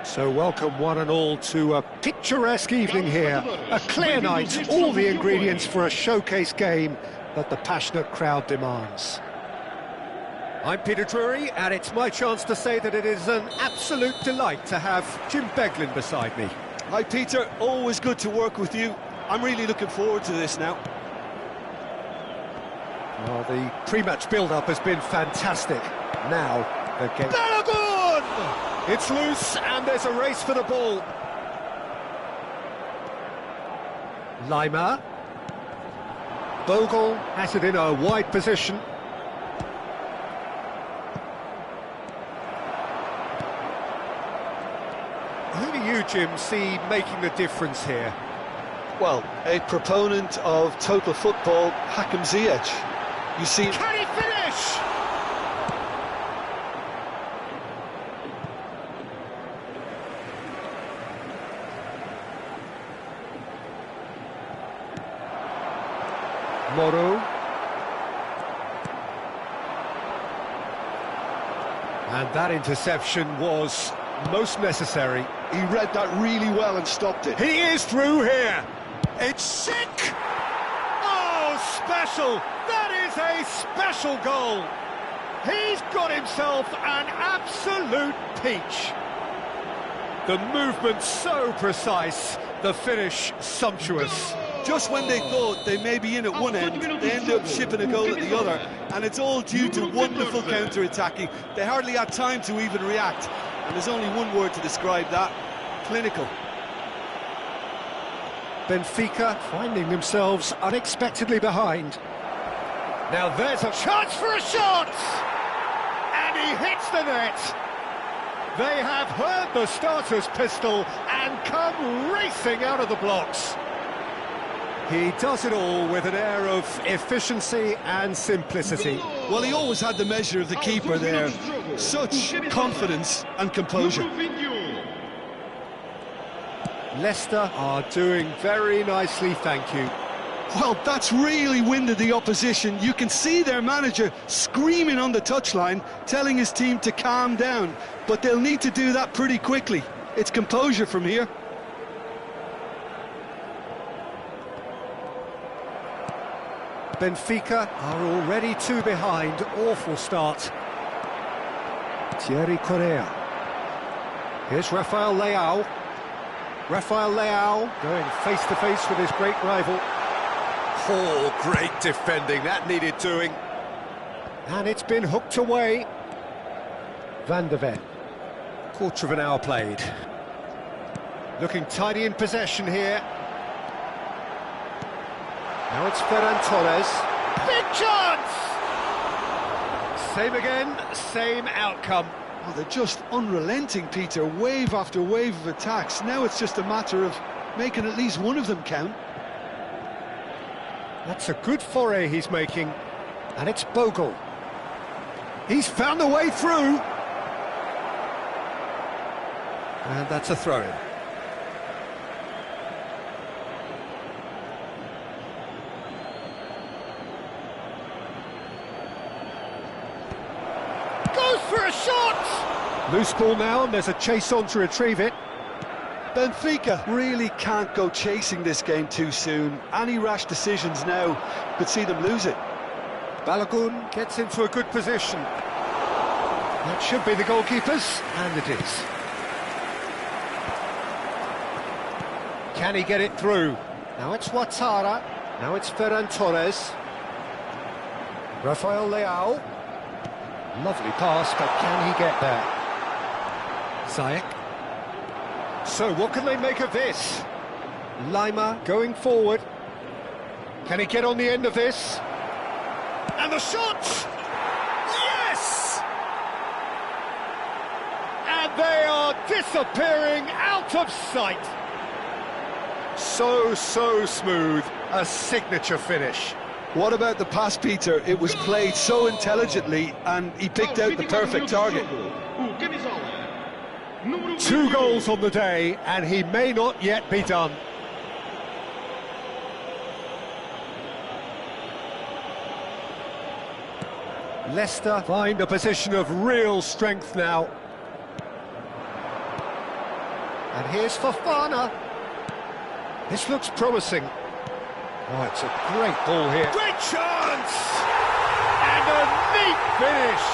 So welcome one and all to a picturesque evening here. A clear night, all the ingredients for a showcase game that the passionate crowd demands. I'm Peter Drury, and it's my chance to say that it is an absolute delight to have Jim Beglin beside me. Hi Peter, always good to work with you. I'm really looking forward to this now. Well, the pre-match build-up has been fantastic. Now, the game... Balogun! It's loose, and there's a race for the ball. Lima. Bogle has it in a wide position. Who do you, Jim, see making the difference here? Well, a proponent of total football, Hakim Ziyech. You see... Can he finish? Moro. And that interception was most necessary. He read that really well and stopped it. He is through here. It's sick. Oh, special. That is a special goal. He's got himself an absolute peach. The movement so precise, the finish sumptuous. Just when they thought they may be in at one end, they end up shipping a goal at the other, and it's all due to wonderful counter-attacking. They hardly had time to even react, and there's only one word to describe that: clinical. Benfica finding themselves unexpectedly behind. Now there's a chance for a shot! And he hits the net! They have heard the starter's pistol and come racing out of the blocks. He does it all with an air of efficiency and simplicity. Well, he always had the measure of the keeper there. Such confidence and composure. Leicester are doing very nicely, thank you. Well, that's really winded the opposition. You can see their manager screaming on the touchline, telling his team to calm down. But they'll need to do that pretty quickly. It's composure from here. Benfica are already two behind. Awful start. Thierry Correa. Here's Rafael Leao. Rafael Leao going face-to-face with his great rival. Oh, great defending. That needed doing. And it's been hooked away. Van de Ven. Quarter of an hour played. Looking tidy in possession here. Now it's Ferran Torres. Big chance! Same again, same outcome. Oh, they're just unrelenting, Peter. Wave after wave of attacks. Now it's just a matter of making at least one of them count. That's a good foray he's making. And it's Bogle. He's found a way through. And that's a throw-in. For a shot! Loose ball now, and there's a chase on to retrieve it. Benfica really can't go chasing this game too soon. Any rash decisions now could see them lose it. Balogun gets into a good position. That should be the goalkeeper's, and it is. Can he get it through? Now it's Ouattara. Now it's Ferran Torres. Rafael Leao. Lovely pass, but can he get there? Ziyech. So, what can they make of this? Lima going forward. Can he get on the end of this? And the shot! Yes! And they are disappearing out of sight. So smooth. A signature finish. What about the pass, Peter? It was played so intelligently, and he picked out the perfect target. 2 goals on the day, and he may not yet be done. Leicester find a position of real strength now. And here's Fofana. This looks promising. Oh, it's a great ball here. Great chance! And a neat finish.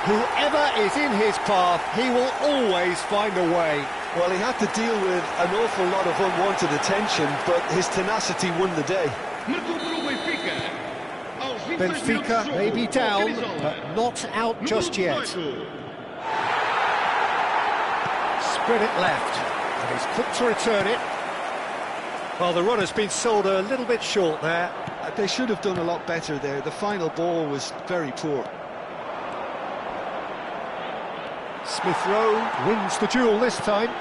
Whoever is in his path, he will always find a way. Well, he had to deal with an awful lot of unwanted attention, but his tenacity won the day. Benfica may be down, but not out just yet. Spread it left, and he's quick to return it. Well, the runner's been sold a little bit short there. They should have done a lot better there. The final ball was very poor. Smith Rowe wins the duel this time.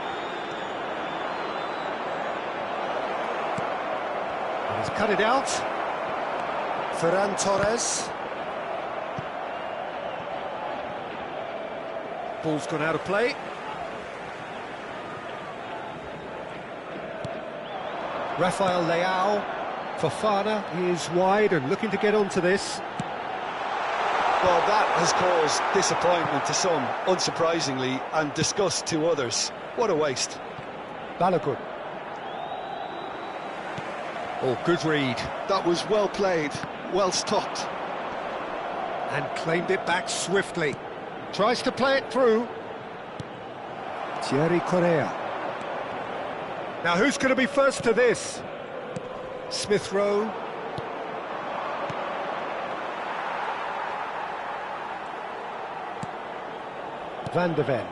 And he's cut it out. Ferran Torres. Ball's gone out of play. Rafael Leao. Fofana is wide and looking to get onto this. Well, that has caused disappointment to some, unsurprisingly, and disgust to others. What a waste. Balogun. Oh, good read. That was well played, well stopped. And claimed it back swiftly. Tries to play it through. Thierry Correa. Now, who's going to be first to this? Smith Rowe. Van de Ven.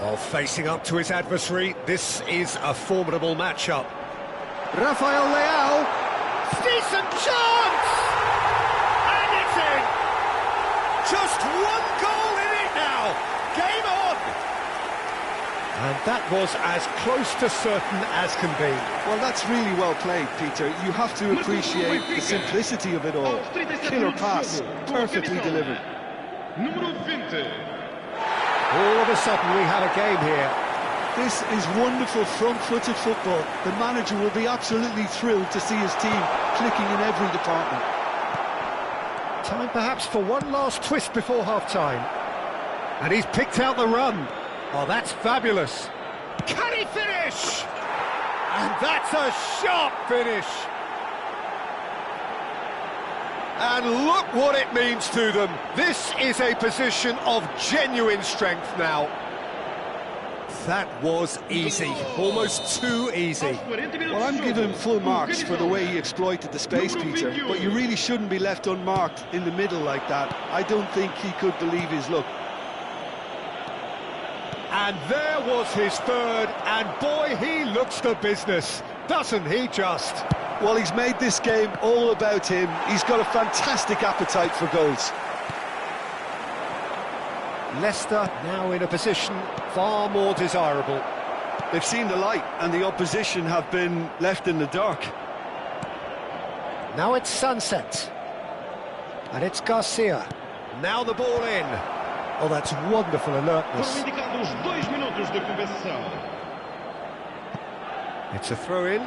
Oh, facing up to his adversary, this is a formidable matchup. Rafael Leao, decent chance! And it's in! Just one goal in it now, game on! And that was as close to certain as can be. Well, that's really well played, Peter. You have to appreciate the simplicity of it all. Killer pass, perfectly delivered. All of a sudden we have a game here. This is wonderful front-footed football. The manager will be absolutely thrilled to see his team clicking in every department. Time perhaps for one last twist before half-time. And he's picked out the run. Oh, that's fabulous. Can he finish? And that's a sharp finish. And look what it means to them. This is a position of genuine strength now. That was easy, almost too easy. Well, I'm giving him full marks for the way he exploited the space, Peter, but you really shouldn't be left unmarked in the middle like that. I don't think he could believe his luck. And there was his third, and boy, he looks the business, doesn't he just? Well, he's made this game all about him. He's got a fantastic appetite for goals. Leicester now in a position far more desirable. They've seen the light, and the opposition have been left in the dark. Now it's sunset. And it's Garcia. Now the ball in. Oh, that's wonderful alertness. It's a throw-in.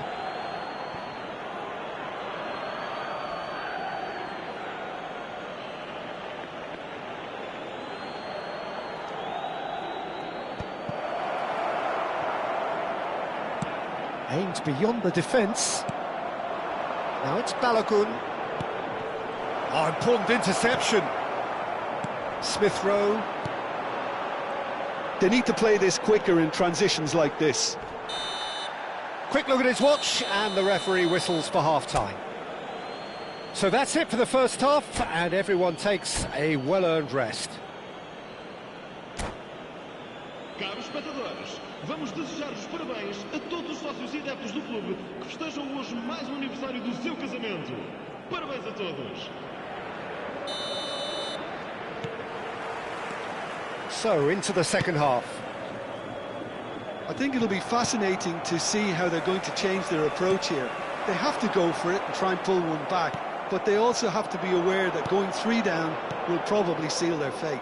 Aimed beyond the defence. Now it's Balogun. Oh, important interception. Smith Rowe. They need to play this quicker in transitions like this. Quick look at his watch, and the referee whistles for half-time. So that's it for the first half, and everyone takes a well-earned rest. Caros espectadores, vamos desejar os parabéns a todos os sócios e adeptos do clube que festejam hoje mais um aniversário do seu casamento. Parabéns a todos! So, into the second half. I think it'll be fascinating to see how they're going to change their approach here. They have to go for it and try and pull one back, but they also have to be aware that going 3 down will probably seal their fate.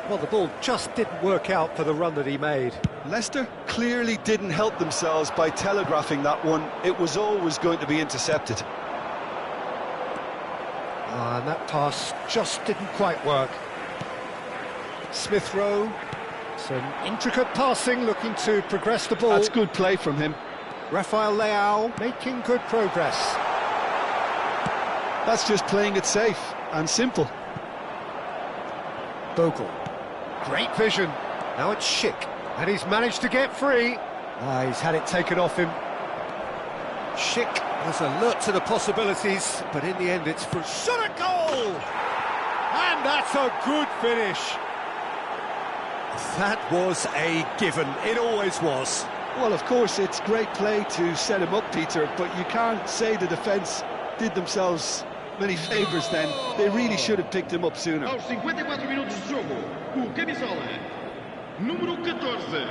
Well, the ball just didn't work out for the run that he made. Leicester clearly didn't help themselves by telegraphing that one. It was always going to be intercepted. And that pass just didn't quite work. Smith Rowe, some intricate passing, looking to progress the ball. That's good play from him. Rafael Leao making good progress. That's just playing it safe and simple. Bogle, great vision. Now it's Schick, and he's managed to get free. He's had it taken off him. Schick was alert to the possibilities, but in the end it's for shot at goal! And that's a good finish. That was a given, it always was. Well, of course, it's great play to set him up, Peter, but you can't say the defence did themselves many favours then. They really should have picked him up sooner. Aos 54 minutos de jogo, o camisola número 14.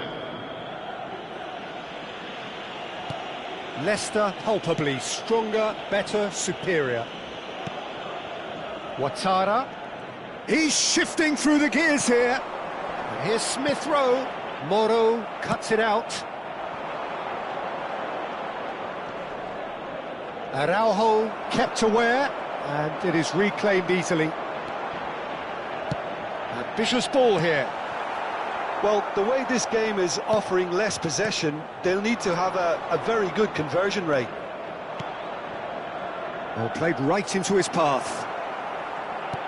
Leicester palpably stronger, better, superior. Ouattara. He's shifting through the gears here. And here's Smith Rowe. Moro cuts it out. Araujo kept aware, and it is reclaimed easily. Ambitious ball here. Well, the way this game is offering less possession, they'll need to have a very good conversion rate. Well, played right into his path.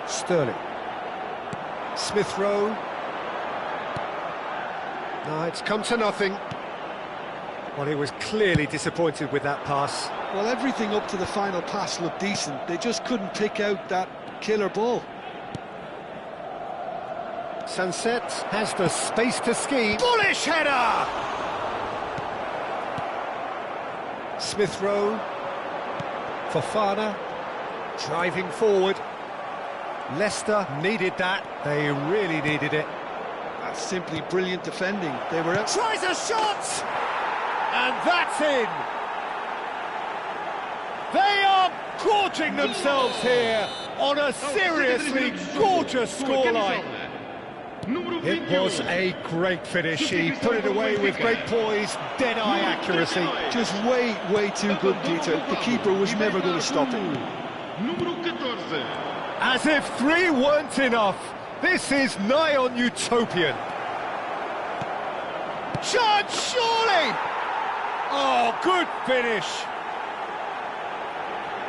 Sterling. Smith Rowe. No, it's come to nothing. Well, he was clearly disappointed with that pass. Well, everything up to the final pass looked decent. They just couldn't pick out that killer ball. Sunset has the space to ski. Bullish header! Smith Rowe. Fofana driving forward. Leicester needed that. They really needed it. That's simply brilliant defending. They were out. Tries a shot! And that's in! They are gorging themselves here on a seriously gorgeous scoreline. It was a great finish. He put it away with great poise, dead-eye accuracy. Just way too good, Peter. The keeper was never going to stop it. As if 3 weren't enough, this is nigh on utopian. Charge, surely! Oh, good finish.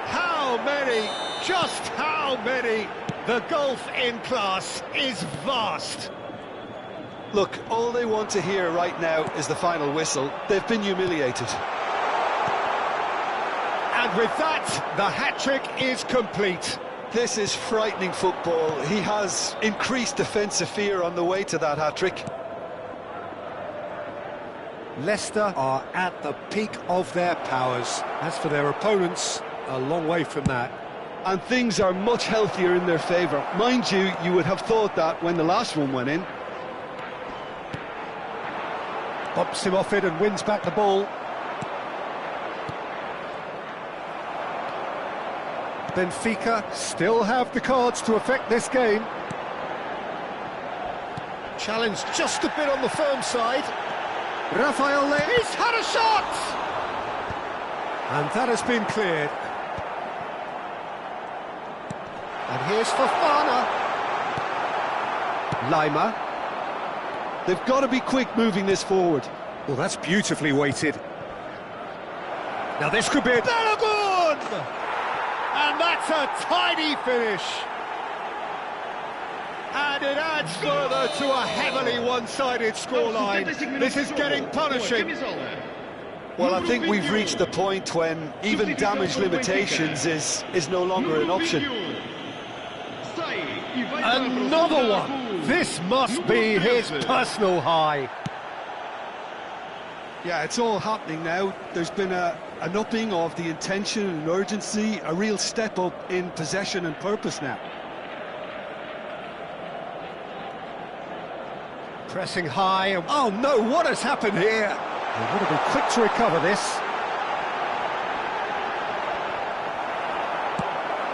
How many, just how many? The gulf in class is vast. Look, all they want to hear right now is the final whistle. They've been humiliated. And with that, the hat-trick is complete. This is frightening football. He has increased defensive fear on the way to that hat-trick. Leicester are at the peak of their powers. As for their opponents, a long way from that. And things are much healthier in their favour. Mind you, you would have thought that when the last one went in. Bumps him off it and wins back the ball. Benfica still have the cards to affect this game. Challenge just a bit on the firm side. Rafael Leao, he's had a shot! And that has been cleared. And here's Fofana. Lima. They've got to be quick moving this forward. Well, that's beautifully weighted. Now this could be a Balogun! And that's a tidy finish. And it adds further to a heavily one-sided scoreline. This is getting punishing. Well, I think we've reached the point when even damage limitations is no longer an option. Another one! This must be his personal high. Yeah, it's all happening now. There's been an upping of the intention and urgency, a real step up in possession and purpose now. Pressing high. Oh no, what has happened here? They've got to be quick to recover this.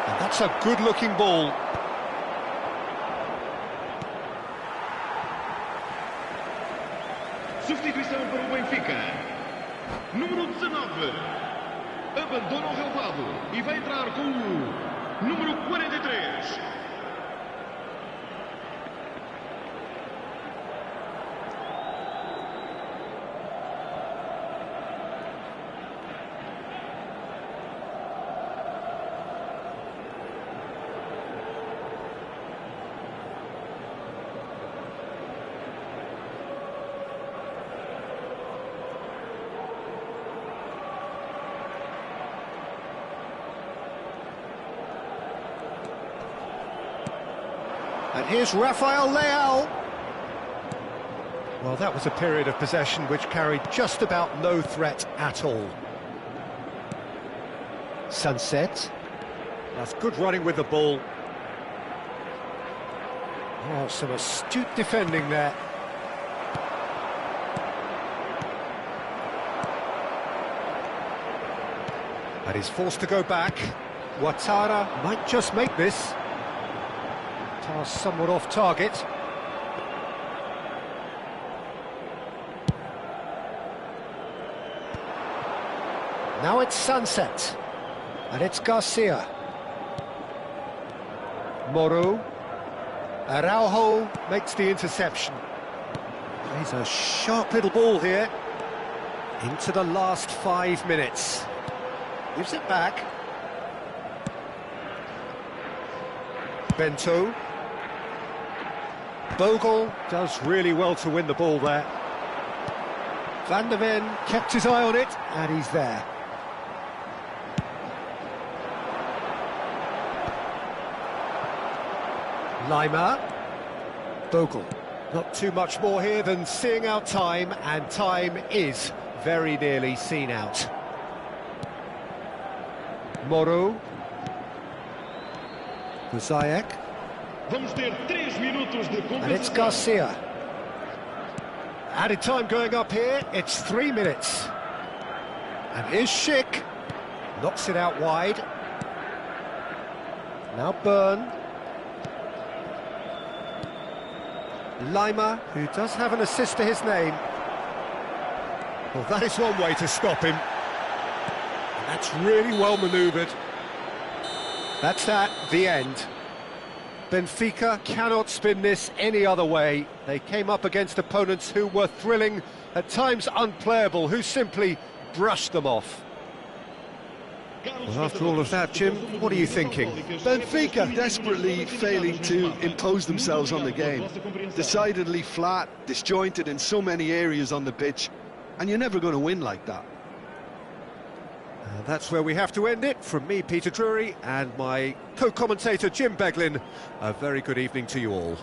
And that's a good-looking ball. Substituição para o Benfica. Número 19. Abandona o relvado e vai entrar com o número 43. And here's Rafael Leao. Well, that was a period of possession which carried just about no threat at all. Sunset. That's good running with the ball. Oh, some astute defending there. And he's forced to go back. Ouattara might just make this. Task somewhat off target. Now it's Sunset. And it's Garcia. Moro. Araujo makes the interception. Plays a sharp little ball here. Into the last 5 minutes. Gives it back. Bento. Bogle does really well to win the ball there. Van der Ven kept his eye on it, and he's there. Lima. Bogle. Not too much more here than seeing out time, and time is very nearly seen out. Moro. Kuzayek. Vamos ter 3 minutos de compensação. And it's Garcia. Added time going up here, it's 3 minutes. And here's Schick. Knocks it out wide. Now Byrne. Lima, who does have an assist to his name. Well, that is one way to stop him. And that's really well manoeuvred. That's that, the end. Benfica cannot spin this any other way. They came up against opponents who were thrilling, at times unplayable, who simply brushed them off. Well, after all of that, Jim, what are you thinking? Benfica desperately failing to impose themselves on the game. Decidedly flat, disjointed in so many areas on the pitch, and you're never going to win like that. That's where we have to end it. From me, Peter Drury, and my co-commentator, Jim Beglin, a very good evening to you all.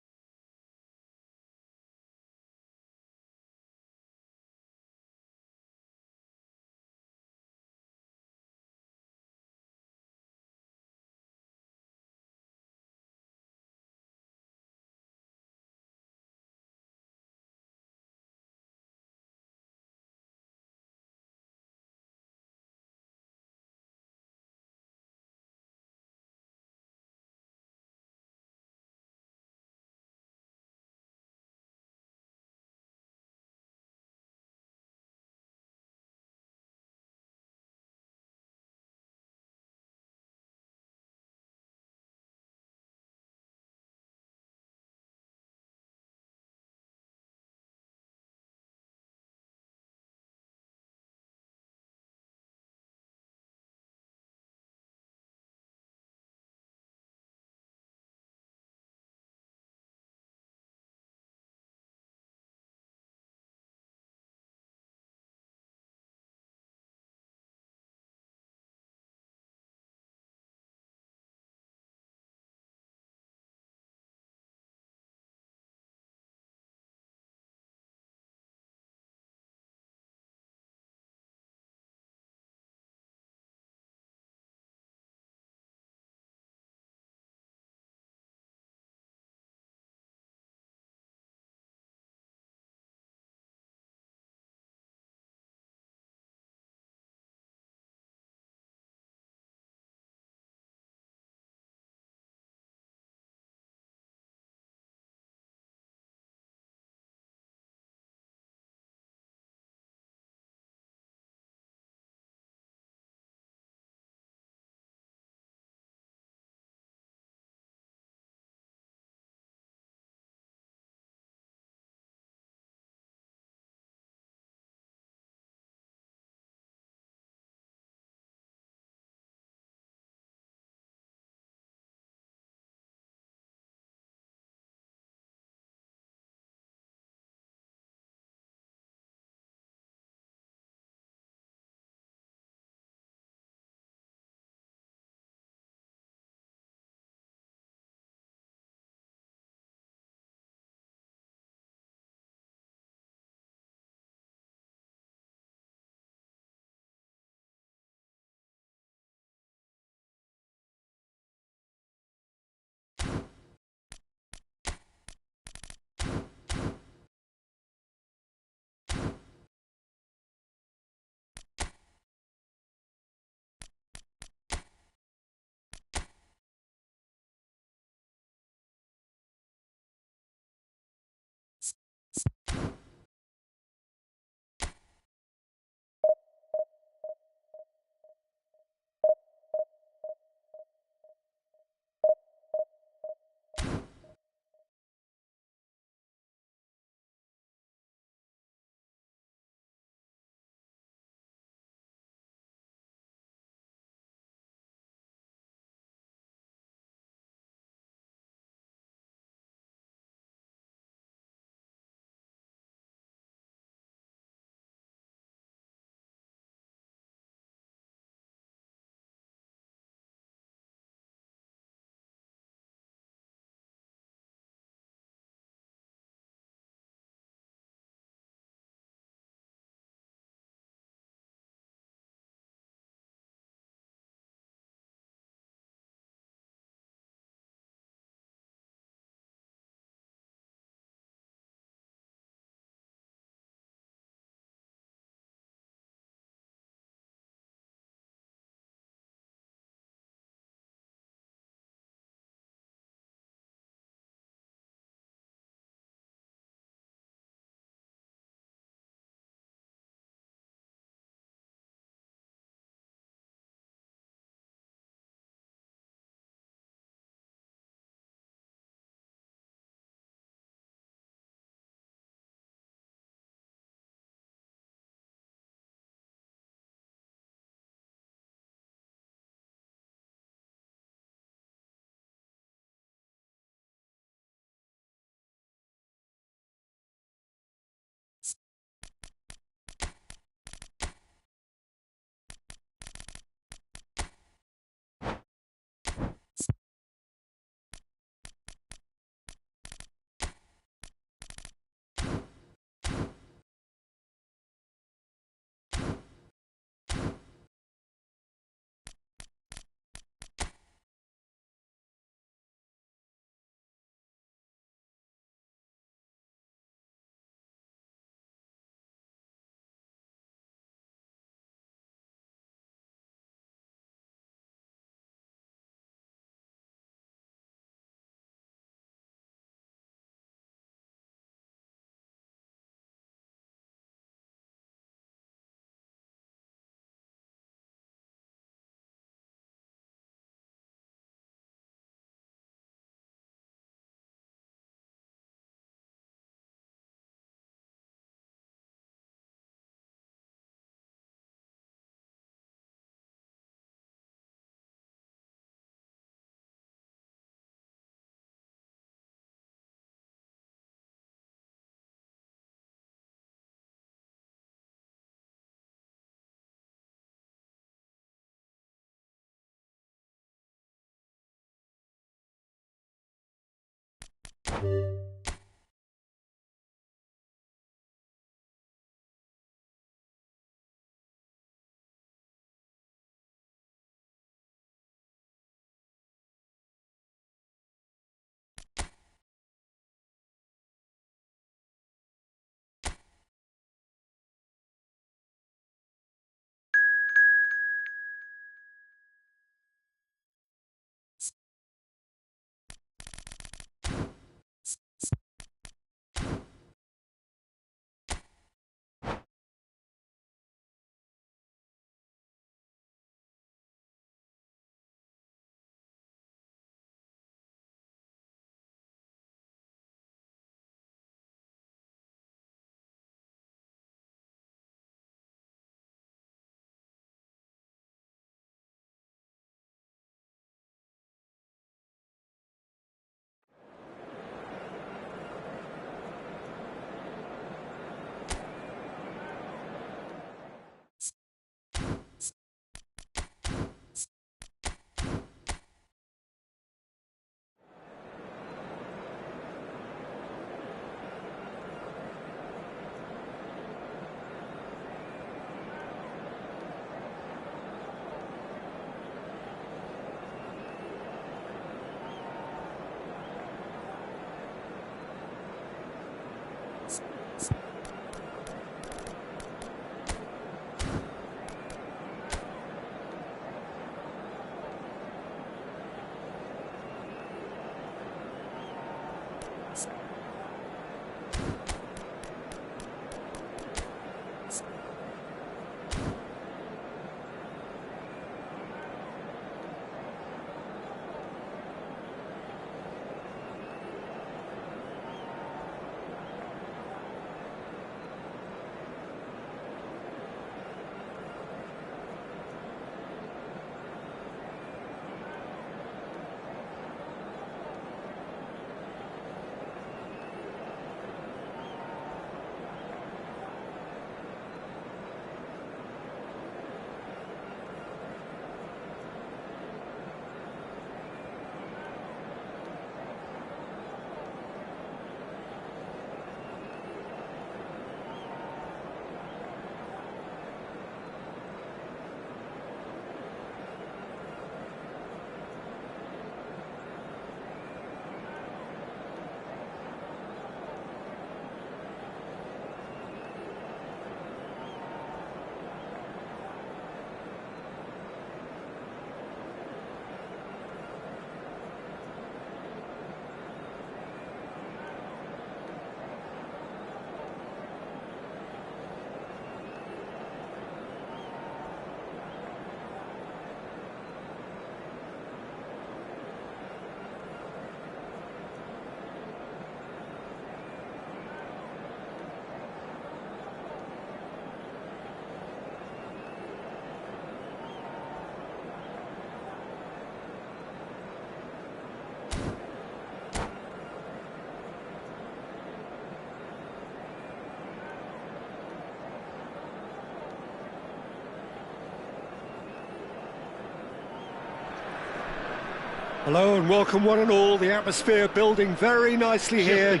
Hello and welcome one and all. The atmosphere building very nicely here.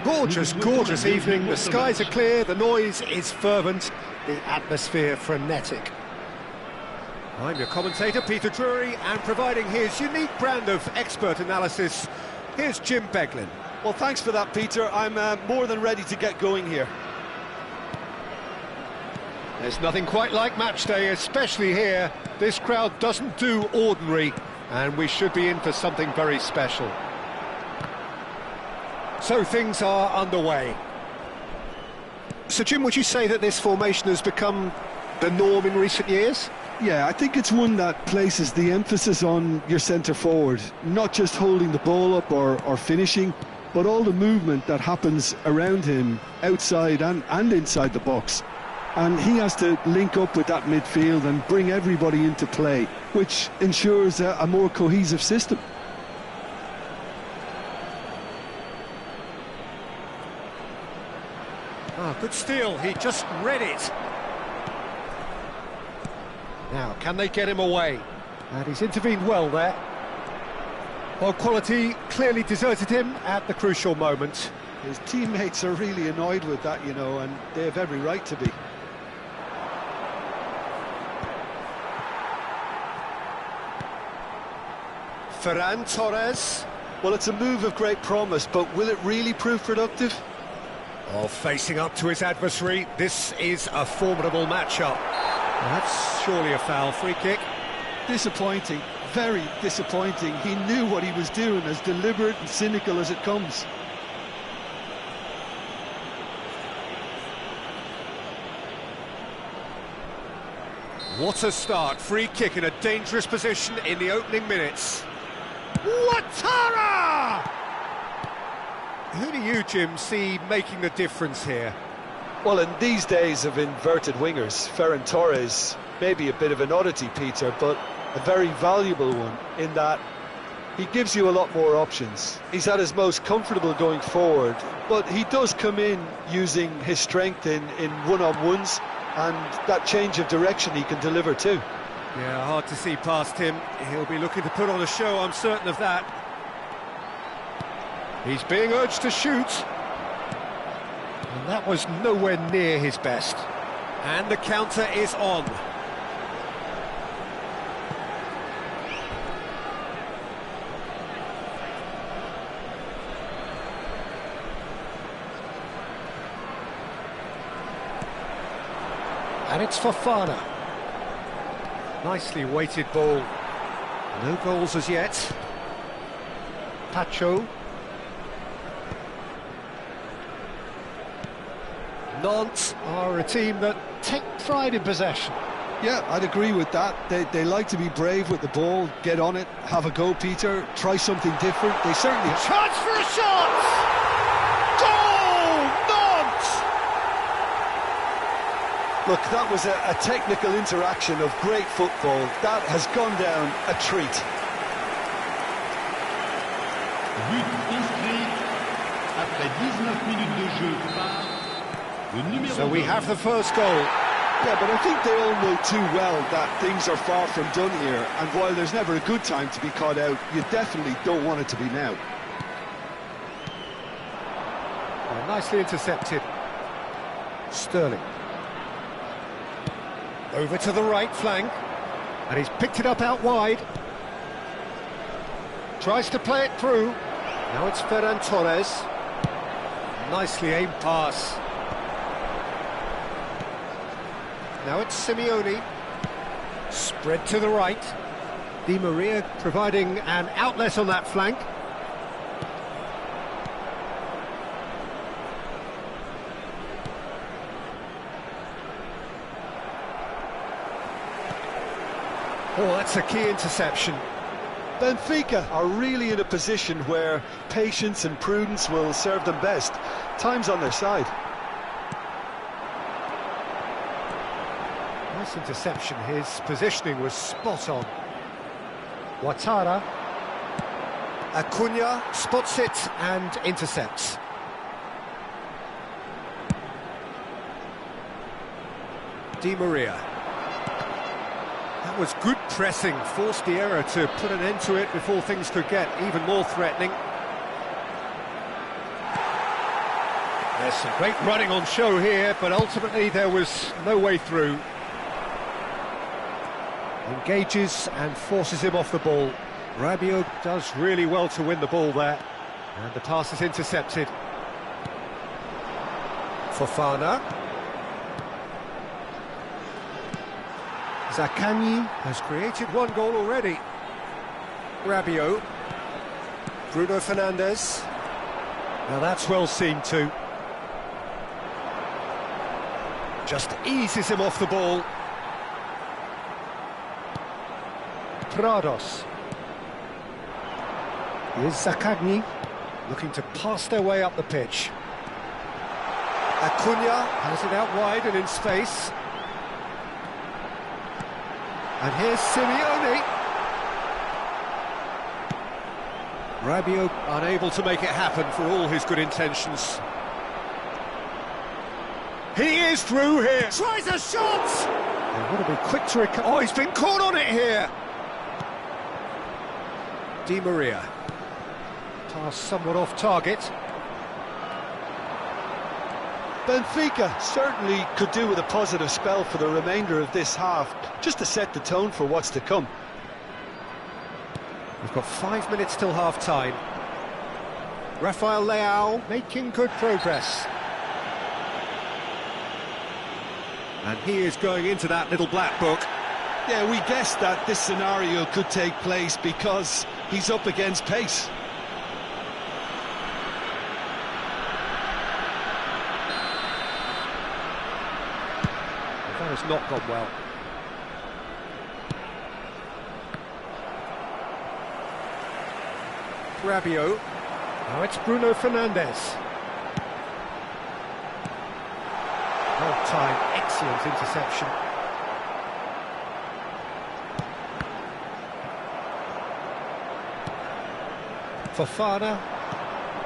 Gorgeous, gorgeous evening. The skies are clear, the noise is fervent, the atmosphere frenetic. I'm your commentator, Peter Drury, and providing his unique brand of expert analysis, here's Jim Beglin. Well, thanks for that, Peter. I'm more than ready to get going here. There's nothing quite like match day, especially here. This crowd doesn't do ordinary, and we should be in for something very special. So things are underway. So Jim, would you say that this formation has become the norm in recent years? Yeah, I think it's one that places the emphasis on your centre forward, not just holding the ball up or finishing, but all the movement that happens around him, outside and inside the box. And he has to link up with that midfield and bring everybody into play, which ensures a more cohesive system. Ah, good steal, he just read it. Now, can they get him away? And he's intervened well there. Well, quality clearly deserted him at the crucial moment. His teammates are really annoyed with that, you know, and they have every right to be. Ferran Torres. Well, it's a move of great promise, but will it really prove productive? Oh, facing up to his adversary, this is a formidable matchup. That's surely a foul. Free kick. Disappointing, very disappointing. He knew what he was doing, as deliberate and cynical as it comes. What a start. Free kick in a dangerous position in the opening minutes. Ouattara! Who do you, Jim, see making the difference here? Well, in these days of inverted wingers, Ferran Torres may be a bit of an oddity, Peter, but a very valuable one in that he gives you a lot more options. He's at his most comfortable going forward, but he does come in using his strength in one-on-ones, and that change of direction he can deliver too. Yeah, hard to see past him. He'll be looking to put on a show, I'm certain of that. He's being urged to shoot. And that was nowhere near his best. And the counter is on. And it's Fofana. Nicely weighted ball. No goals as yet. Pacho. Nantes are a team that take pride in possession. Yeah, I'd agree with that. They like to be brave with the ball, get on it, have a go, Peter, try something different. They certainly... Chance for a shot! Goal! Nantes! Look, that was a technical interaction of great football. That has gone down a treat. But inscrit après 19 minutes de jeu par le numéro 2. So we have the first goal. Yeah, but I think they all know too well that things are far from done here, and while there's never a good time to be caught out, you definitely don't want it to be now. Well, nicely intercepted. Sterling. Over to the right flank, and he's picked it up out wide. Tries to play it through. Now it's Ferran Torres. Nicely aimed pass. Now it's Simeone. Spread to the right. Di Maria providing an outlet on that flank. Oh, that's a key interception. Benfica are really in a position where patience and prudence will serve them best. Time's on their side. Nice interception. His positioning was spot on. Ouattara. Acuna spots it and intercepts. Di Maria. That was good pressing, forced the error to put an end to it before things could get even more threatening. There's some great running on show here, but ultimately there was no way through. Engages and forces him off the ball. Rabiot does really well to win the ball there, and the pass is intercepted. Fofana. Zaccagni has created one goal already. Rabiot. Bruno Fernandes. Now that's well seen too. Just eases him off the ball. Prados. Here's Zaccagni, looking to pass their way up the pitch. Acuna has it out wide and in space. And here's Simeone. Rabiot unable to make it happen for all his good intentions. He is through here. Tries a shot! They want to be quick to recover. Oh, he's been caught on it here. Di Maria. pass somewhat off target. Benfica certainly could do with a positive spell for the remainder of this half, just to set the tone for what's to come. We've got 5 minutes till half-time. Rafael Leao making good progress. And he is going into that little black book. Yeah, we guessed that this scenario could take place because he's up against pace. That has not gone well. Rabiot. Now it's Bruno Fernandes. Well timed, excellent interception. Fofana.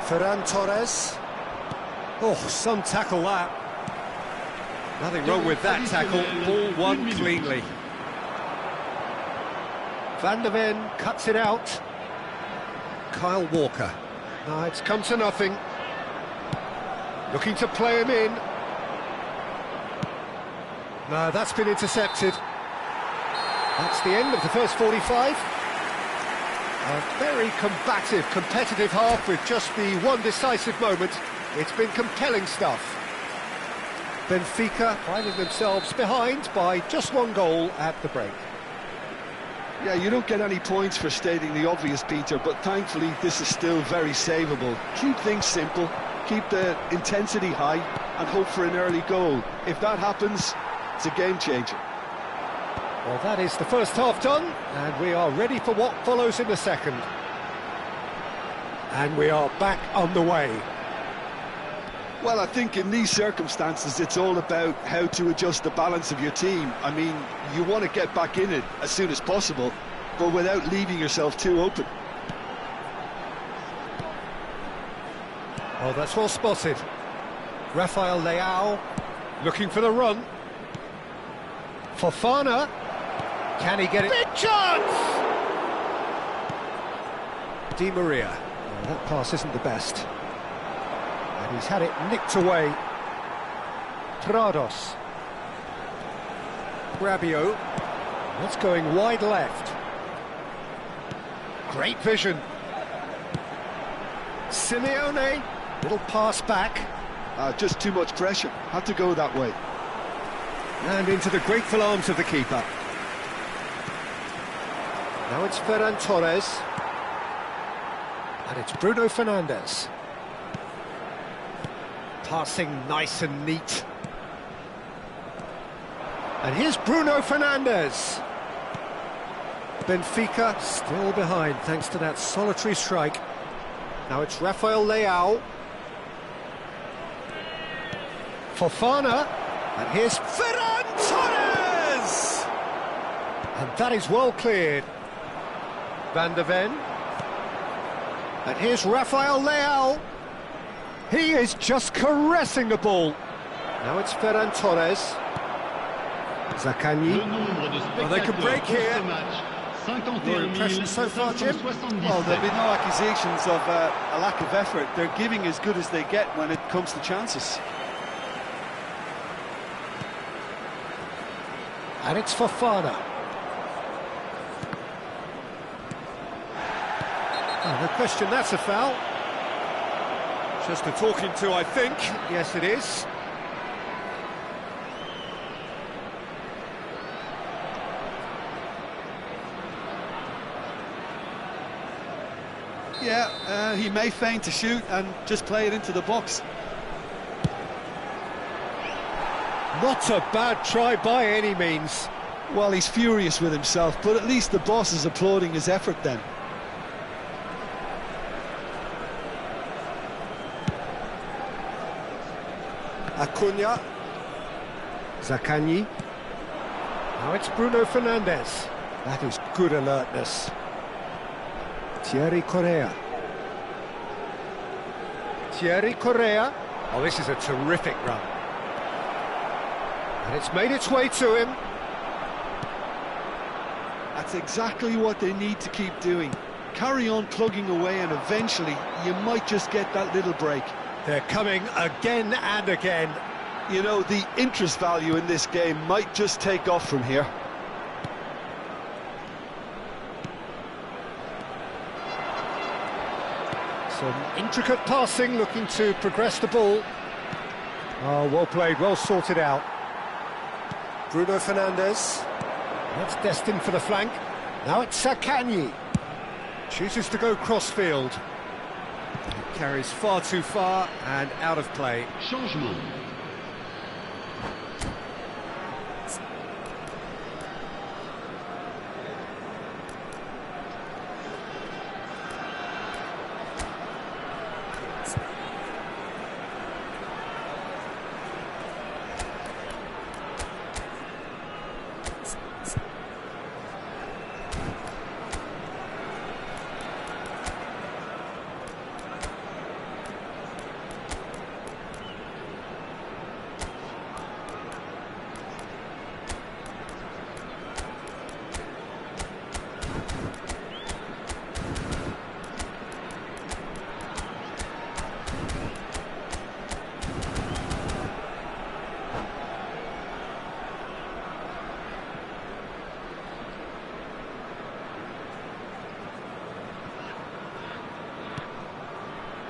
Ferran Torres. Oh, some tackle that. Nothing wrong with that tackle, ball won cleanly. Van der Ven cuts it out. Kyle Walker. No, it's come to nothing. Looking to play him in. No, that's been intercepted. That's the end of the first 45. A very combative, competitive half with just the one decisive moment. It's been compelling stuff. Benfica finding themselves behind by just one goal at the break. Yeah, you don't get any points for stating the obvious, Peter, but thankfully this is still very savable. Keep things simple, keep the intensity high, and hope for an early goal. If that happens, it's a game changer. Well, that is the first half done, and we are ready for what follows in the second. And we are back underway. Well, I think in these circumstances it's all about how to adjust the balance of your team. I mean, you want to get back in it as soon as possible, but without leaving yourself too open. Oh, that's well spotted. Rafael Leao looking for the run. Fofana. Can he get it? Big chance! Di Maria. Well, that pass isn't the best. And he's had it nicked away. Prados. Rabiot. That's going wide left. Great vision. Simeone. Little pass back. Just too much pressure. Had to go that way. And into the grateful arms of the keeper. Now it's Ferran Torres. And it's Bruno Fernandes. Passing nice and neat. And here's Bruno Fernandes. Benfica still behind thanks to that solitary strike. Now it's Rafael Leao. Fofana. And here's Ferran Torres! And that is well cleared. Van der Ven. And here's Rafael Leao. He is just caressing the ball. Now it's Ferran Torres. Zaccagni. Well, they can break here. Your impression so far, Jim? Well, there'll be no accusations of a lack of effort. They're giving as good as they get when it comes to chances. And it's Fofana. Oh, no question, that's a foul. Just a talking to, I think. Yes, it is. Yeah, he may feign to shoot and just play it into the box. Not a bad try by any means. Well, he's furious with himself, but at least the boss is applauding his effort then. Acuna. Zaccagni. Now it's Bruno Fernandes. That is good alertness. Thierry Correa. Thierry Correa. Oh, this is a terrific run. And it's made its way to That's exactly what they need to keep doing. carry on plugging away, and eventually you might just get that little break. They're coming again and again. You know, the interest value in this game might just take off from here. Some intricate passing, looking to progress the ball. Oh, well played, well sorted out. Bruno Fernandes. That's destined for the flank. Now it's Sakanyi. Chooses to go cross-field. It carries far too far and out of play. Changement.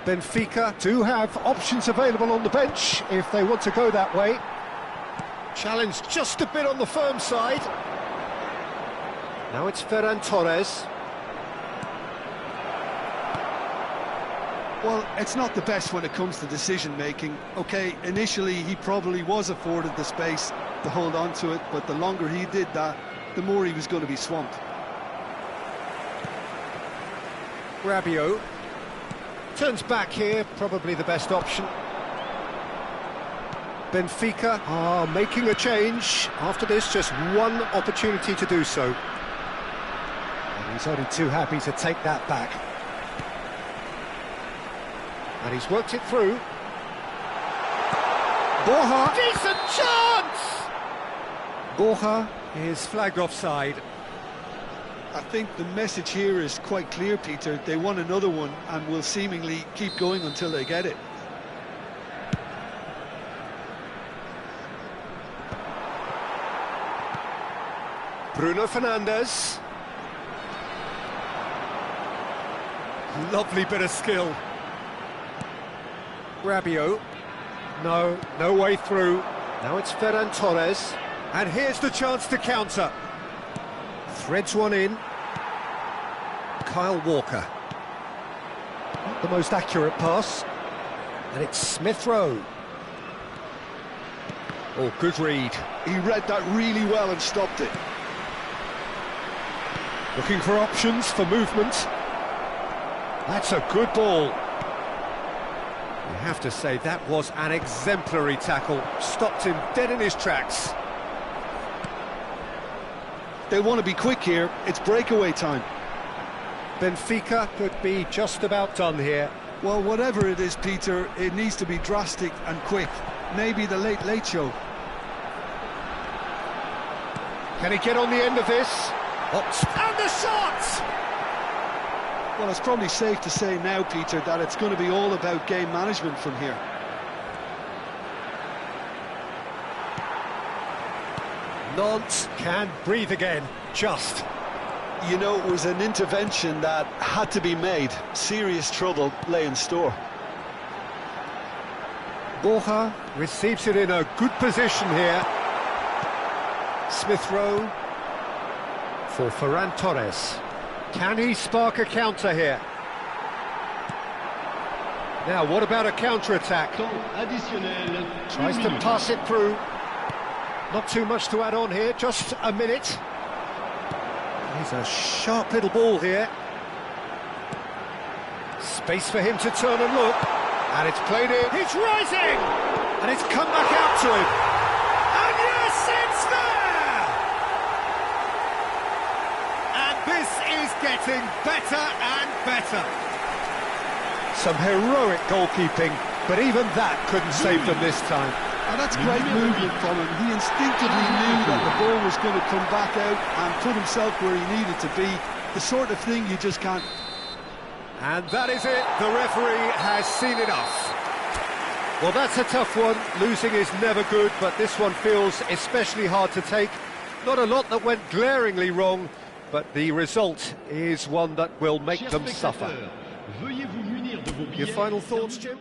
Benfica do have options available on the bench if they want to go that way. Challenge just a bit on the firm side. Now it's Ferran Torres. Well, it's not the best when it comes to decision-making. OK, initially he probably was afforded the space to hold on to it, but the longer he did that, the more he was going to be swamped. Rabiot. Turns back here, probably the best option. Benfica are making a change. After this, just one opportunity to do so. And he's only too happy to take that back. And he's worked it through. Borja! Decent chance! Borja is flagged offside. I think the message here is quite clear, Peter. They want another one and will seemingly keep going until they get it. Bruno Fernandes. Lovely bit of skill. Rabiot. No way through. Now it's Ferran Torres. And here's the chance to counter. Threads one in. Kyle Walker. Not the most accurate pass. And it's Smith Rowe. Oh, good read. He read that really well and stopped it. Looking for options for movement. That's a good ball. You have to say that was an exemplary tackle. Stopped him dead in his tracks. They want to be quick here. It's breakaway time. Benfica could be just about done here. Well, whatever it is, Peter, it needs to be drastic and quick. Maybe the late show. Can he get on the end of this? And the shot! Well, it's probably safe to say now, Peter, that it's going to be all about game management from here. Nantes can breathe again, just. You know, it was an intervention that had to be made. Serious trouble lay in store. Borja receives it in a good position here. Smith Rowe for Ferran Torres. Can he spark a counter here? Now, what about a counter-attack? Tries to pass it through. Not too much to add on here, just a minute. He's a sharp little ball here. Space for him to turn and look. And it's played in. He's rising! And it's come back out to him. And yes, it's there! And this is getting better and better. Some heroic goalkeeping, but even that couldn't save them this time. And that's great movement from him. He instinctively knew that the ball was going to come back out and put himself where he needed to be. The sort of thing you just can't And that is it, the referee has seen enough. Well, that's a tough one. Losing is never good, but this one feels especially hard to take. Not a lot that went glaringly wrong, but the result is one that will make them suffer. Your final thoughts, Jim?